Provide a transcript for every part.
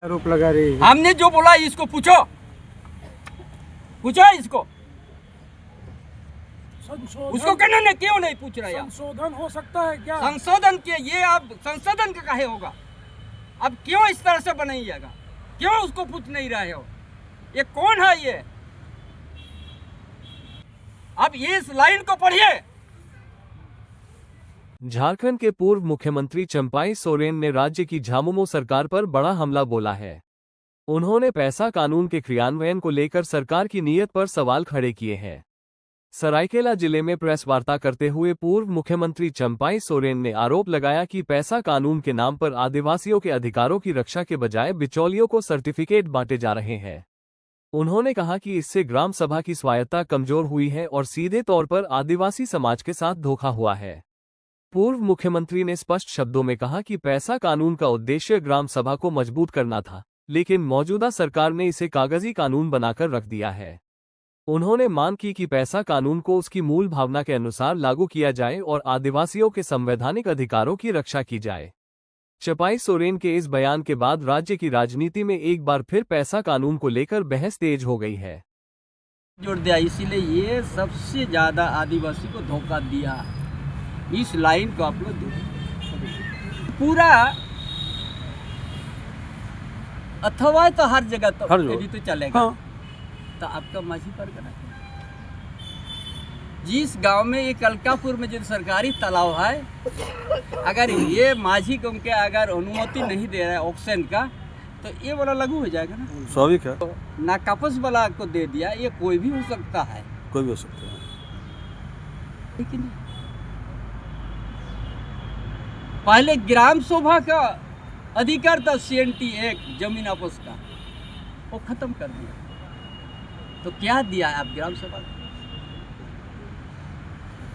आरोप लगा रही है। हमने जो बोला इसको पूछो इसको उसको कहना नहीं, क्यों नहीं पूछ रहा? संशोधन हो सकता है क्या? संशोधन के ये अब संशोधन का काहे होगा? अब क्यों इस तरह से बनाइएगा? क्यों उसको पूछ नहीं रहे हो? ये कौन है ये? अब ये इस लाइन को पढ़िए। झारखंड के पूर्व मुख्यमंत्री चंपाई सोरेन ने राज्य की झामुमो सरकार पर बड़ा हमला बोला है। उन्होंने पैसा कानून के क्रियान्वयन को लेकर सरकार की नीयत पर सवाल खड़े किए हैं। सरायकेला जिले में प्रेस वार्ता करते हुए पूर्व मुख्यमंत्री चंपाई सोरेन ने आरोप लगाया कि पैसा कानून के नाम पर आदिवासियों के अधिकारों की रक्षा के बजाय बिचौलियों को सर्टिफिकेट बांटे जा रहे हैं। उन्होंने कहा कि इससे ग्राम सभा की स्वायत्ता कमजोर हुई है और सीधे तौर पर आदिवासी समाज के साथ धोखा हुआ है। पूर्व मुख्यमंत्री ने स्पष्ट शब्दों में कहा कि पैसा कानून का उद्देश्य ग्राम सभा को मजबूत करना था, लेकिन मौजूदा सरकार ने इसे कागजी कानून बनाकर रख दिया है। उन्होंने मांग की कि पैसा कानून को उसकी मूल भावना के अनुसार लागू किया जाए और आदिवासियों के संवैधानिक अधिकारों की रक्षा की जाए। चंपाई सोरेन के इस बयान के बाद राज्य की राजनीति में एक बार फिर पैसा कानून को लेकर बहस तेज हो गई है। जोड़ दिया, इसीलिए ये सबसे ज्यादा आदिवासी को धोखा दिया। इस लाइन को आप लोग देखो पूरा, अथवा तो हर जगह तो अभी तो चलेगा। हाँ। तो आपका माझी परगना जिस गांव में ये कलकापुर में जो सरकारी तालाब है, अगर ये माझी को उनके अगर अनुमति नहीं दे रहा है ऑक्सीजन का, तो ये वाला लागू हो जाएगा ना। स्वाभाविक है। तो नाकापस वाला को दे दिया, ये कोई भी हो सकता है, कोई भी हो सकता है। लेकिन पहले ग्राम सभा का अधिकार था, CNT एक जमीन आपस का, वो खत्म कर दिया। तो क्या दिया है आप ग्राम सभा को?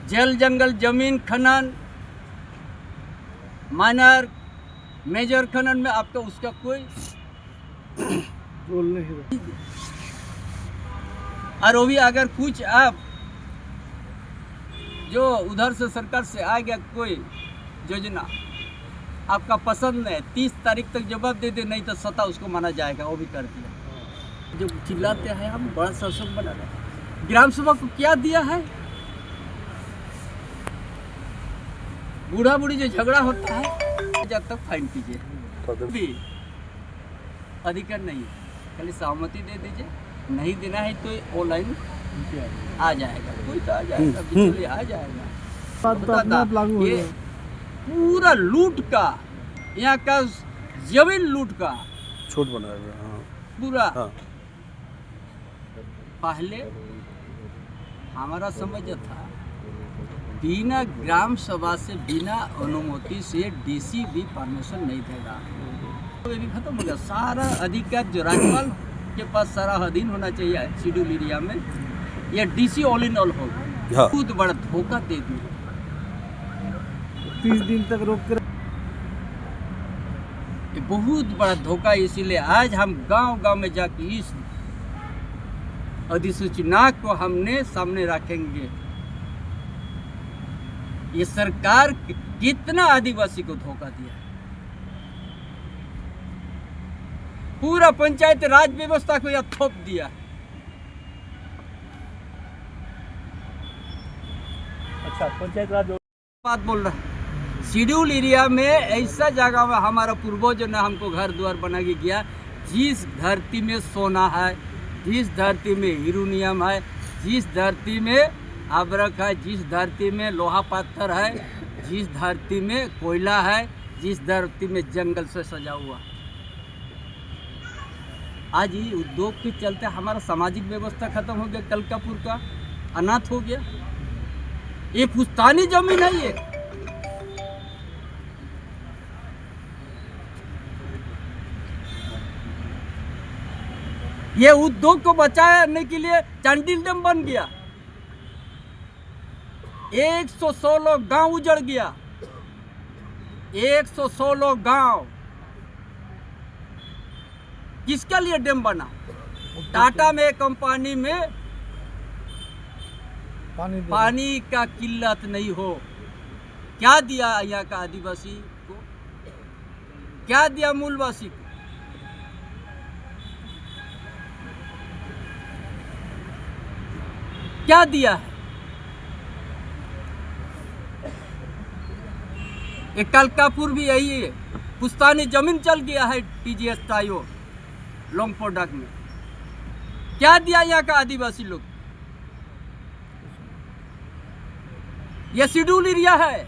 जल जंगल जमीन खनन, माइनर मेजर खनन में आपका उसका कोई रोल नहीं। और वो भी अगर कुछ आप जो उधर से सरकार से आ गया कोई योजना आपका पसंद है, 30 तारीख तक जवाब दे दे, नहीं तो 7 उसको माना जाएगा, वो भी कर दिया। जो चिल्लाते हैं हम बड़ा शासन बना रहे। ग्राम सभा को क्या दिया है? बूढ़ा बूढ़ी जो झगड़ा होता है जब तक फाइन कीजिए, भी अधिकार नहीं है, खाली सहमति दे दीजिए। नहीं देना है तो ऑनलाइन आ जाएगा, कोई तो आ जाएगा, बिजली आ जाएगा। ये पूरा लूट का, यहाँ का जमीन लूट का छूट बनाया गया। हाँ। पूरा। हाँ। पहले हमारा समझ था बिना ग्राम सभा से, बिना अनुमति से DC भी परमिशन नहीं देगा। तो ये भी खत्म हो गया। सारा अधिकार जो राज्यपाल के पास सारा अधीन होना चाहिए शेड्यूल एरिया में, या DC ऑल इन ऑल होगा। हाँ। बहुत बड़ा धोखा दे दिया। 30 दिन तक रोक कर, बहुत बड़ा धोखा। इसीलिए आज हम गांव-गांव में जाके इस अधिसूचना को हमने सामने रखेंगे। ये सरकार कितना आदिवासी को धोखा दिया, पूरा पंचायत राज व्यवस्था को यह थोप दिया। अच्छा, पंचायत राज बात बोल रहा है। शेड्यूल एरिया में ऐसा जगह में हमारा पूर्वजों ने हमको घर द्वार बना के गया, जिस धरती में सोना है, जिस धरती में यूरेनियम है, जिस धरती में अबरक है, जिस धरती में लोहा पत्थर है, जिस धरती में कोयला है, जिस धरती में जंगल से सजा हुआ। आज ये उद्योग के चलते हमारा सामाजिक व्यवस्था खत्म हो गया, कलकापुर का अनाथ हो गया। ये पुश्तैनी जमीन है। ये उद्योग को बचाने के लिए चांडिल डैम बन गया। 116 गांव उजड़ गया। 116 गांव किसके लिए डैम बना? टाटा में कंपनी में पानी का किल्लत नहीं हो। क्या दिया यहाँ का आदिवासी को? क्या दिया मूलवासी को? क्या दिया है? एक कलकापुर भी यही है, पुश्तैनी जमीन चल गया है टीजीएस टाइयो लोंगपोडक में। क्या दिया यहाँ का आदिवासी लोग? यह शेड्यूल एरिया है,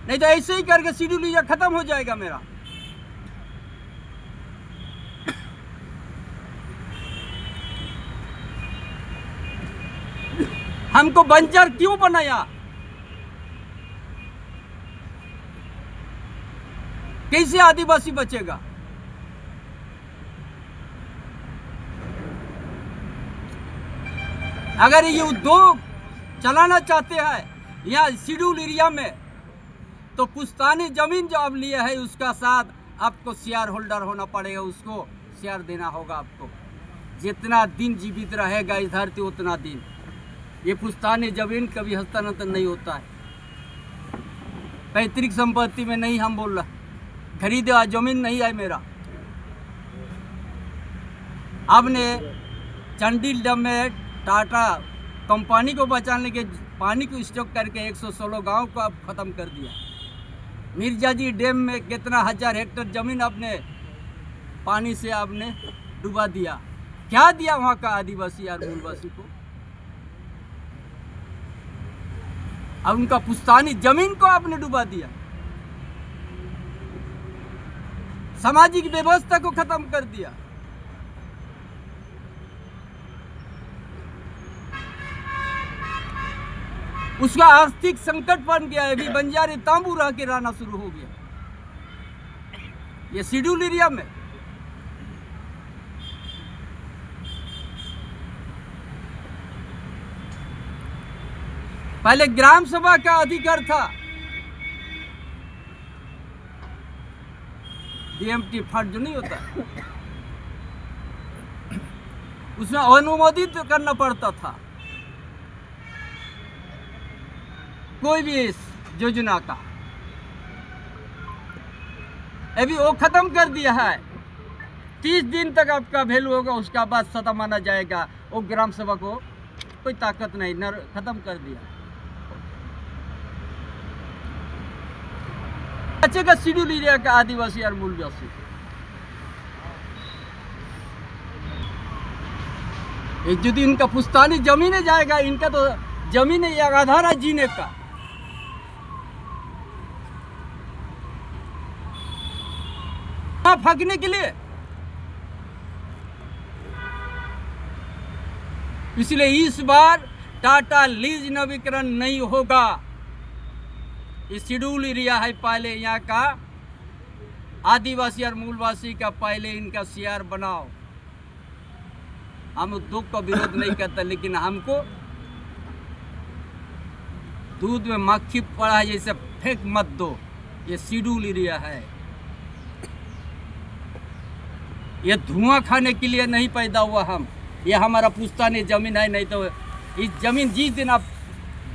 नहीं तो ऐसे ही करके शेड्यूल एरिया खत्म हो जाएगा मेरा। हमको बंजर क्यों बनाया? कैसे आदिवासी बचेगा? अगर ये उद्योग चलाना चाहते हैं यहाँ शेड्यूल एरिया में, तो पुश्तैनी जमीन जो आप लिए है उसका साथ आपको शेयर होल्डर होना पड़ेगा, उसको शेयर देना होगा आपको। जितना दिन जीवित रहेगा इस धरती उतना दिन ये पुश्तैनी जमीन कभी हस्तांतरण नहीं होता है। पैतृक संपत्ति में नहीं हम बोल रहे, खरीदे हुआ जमीन नहीं है मेरा। आपने चंडील डैम में टाटा कंपनी को बचाने के पानी को स्टॉक करके 116 गांव को आप ख़त्म कर दिया। मिर्जाजी डैम में कितना हजार हेक्टेयर ज़मीन आपने पानी से आपने डुबा दिया। क्या दिया वहाँ का आदिवासी और मूलवासी को? अब उनका पुश्तैनी जमीन को आपने डुबा दिया। सामाजिक व्यवस्था को खत्म कर दिया। उसका आर्थिक संकट बन गया है। अभी बंजारे तांबू रह के रहना शुरू हो गया ये शेड्यूल एरिया में। पहले ग्राम सभा का अधिकार था, डीएमटी फंड जो नहीं होता उसमें अनुमोदित करना पड़ता था कोई भी इस योजना का। अभी वो खत्म कर दिया है। 30 दिन तक आपका वैल्यू होगा, उसका बाद सदा माना जाएगा। वो ग्राम सभा को कोई ताकत नहीं, खत्म कर दिया। बचेगा शेड्यूल एरिया का आदिवासी और मूलवासी। यदि इनका पुश्तैनी जमीन जाएगा, इनका तो जमीन है आधार है जीने का। फंकने के लिए इसलिए इस बार टाटा लीज नवीकरण नहीं होगा। ये शेड्यूल एरिया है, पहले यहाँ का आदिवासी और मूलवासी का पहले इनका शेयर बनाओ। हम उद्योग का विरोध नहीं करते, लेकिन हमको दूध में मक्खी पड़ा है जैसे फेंक मत दो। ये शेड्यूल एरिया है, ये धुआं खाने के लिए नहीं पैदा हुआ हम। ये हमारा पुश्तैनी जमीन है, नहीं तो इस जमीन जिस दिन आप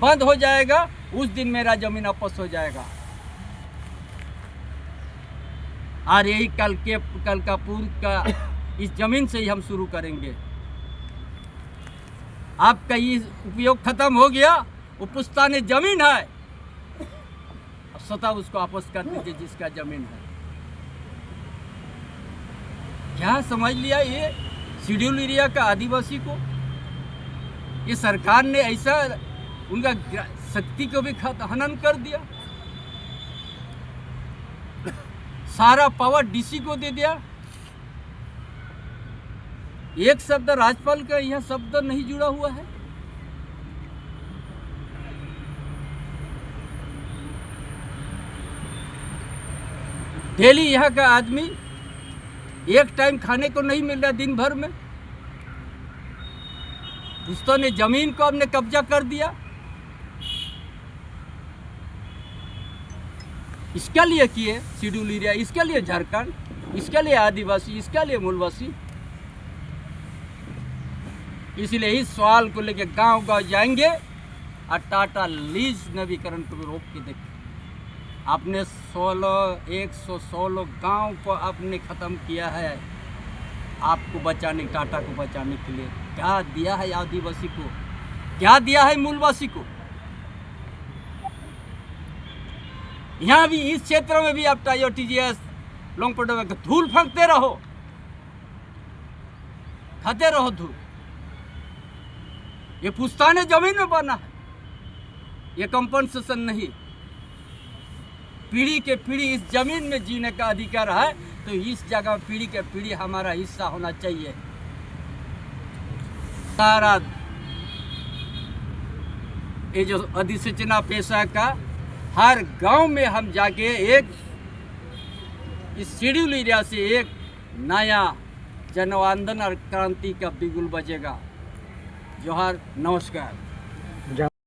बंद हो जाएगा उस दिन मेरा जमीन वापस हो जाएगा। और यही कलकापुर का इस जमीन से ही हम शुरू करेंगे। आपका ये उपयोग खत्म हो गया, वो पुश्तैनी जमीन है, अब स्वतः उसको वापस कर दीजिए जिसका जमीन है। क्या समझ लिया ये शेड्यूल एरिया का आदिवासी को? ये सरकार ने ऐसा उनका शक्ति को भी हनन कर दिया। सारा पावर डीसी को दे दिया। एक शब्द राज्यपाल का यह शब्द नहीं जुड़ा हुआ है। डेली यहाँ का आदमी एक टाइम खाने को नहीं मिल रहा दिन भर में। दोस्तों ने जमीन को हमने कब्जा कर दिया। इसके लिए किए शेड्यूल एरिया, इसके लिए झारखंड, इसके लिए आदिवासी, इसके लिए मूलवासी। इसलिए इस सवाल को लेकर गांव गांव जाएंगे और टाटा लीज नवीकरण को भी रोक के देखें। आपने 116 गांव को आपने ख़त्म किया है। आपको बचाने, टाटा को बचाने के लिए क्या दिया है आदिवासी को, क्या दिया है मूलवासी को। यहाँ भी इस क्षेत्र में भी आप टाइगर टीजीएस लोंगपटो में धूल फेंकते रहो, खाते रहो धूल। ये पुश्तैनी जमीन में बना है, ये कंपनसेशन नहीं। पीढ़ी के पीढ़ी इस जमीन में जीने का अधिकार है, तो इस जगह पीढ़ी के पीढ़ी हमारा हिस्सा होना चाहिए। सारा ये जो अधिसूचना पेशा का हर गांव में हम जाके एक इस शेड्यूल एरिया से एक नया जन आंदोलन और क्रांति का बिगुल बजेगा। जोहार, नमस्कार।